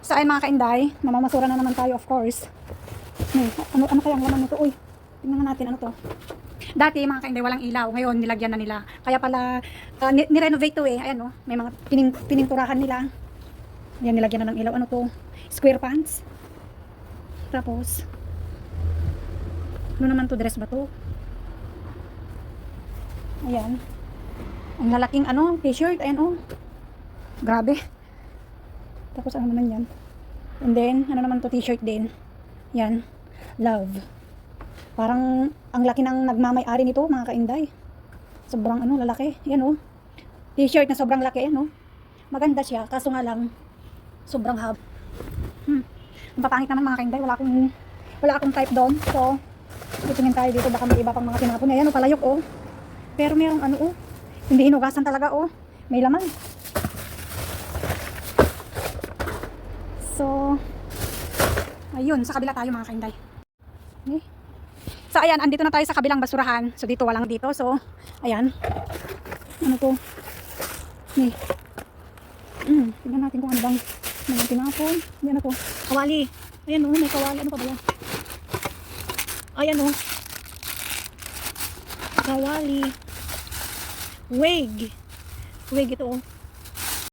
So ay mga kainday, mamamasura na naman tayo of course. Ano kaya ang laman nito? Uy, tingnan natin ano to. Dati mga kainday walang ilaw, ngayon nilagyan na nila. Kaya pala ni-renovate to eh. Ayan oh, may mga pininturahan nila. Ayan, nilagyan na ng ilaw. Ano to? Square pants. Tapos ano naman to? Dress ba to? Ayan. Ang lalaking ano, t-shirt. Ayan oh. Grabe. Tapos ano naman yan? And then, ano naman to, t-shirt din. Yan. Love. Parang, ang laki ng nagmamay-ari nito, mga kainday. Sobrang ano, lalaki. Yan oh. T-shirt na sobrang laki. Yan oh. Maganda siya, kaso nga lang, sobrang hab. Ang papangit naman mga kainday. Wala akong type doon. So, titingin tayo dito. Baka may iba pang mga tinapon. Ayan oh, palayok oh. Pero merong ano oh. Hindi hinugasan talaga oh. May laman. So, ayun, sa kabila tayo mga kainday. Okay. So, ayan, andito na tayo sa kabilang basurahan. So, dito walang dito. So, ayan. Ano to? Okay. Tignan natin kung ano bang mga tinapon. Ayan ako. Kawali. Ayan o, may kawali. Ano pa ba yan? Ayan o. Kawali. Wig. Wig ito o.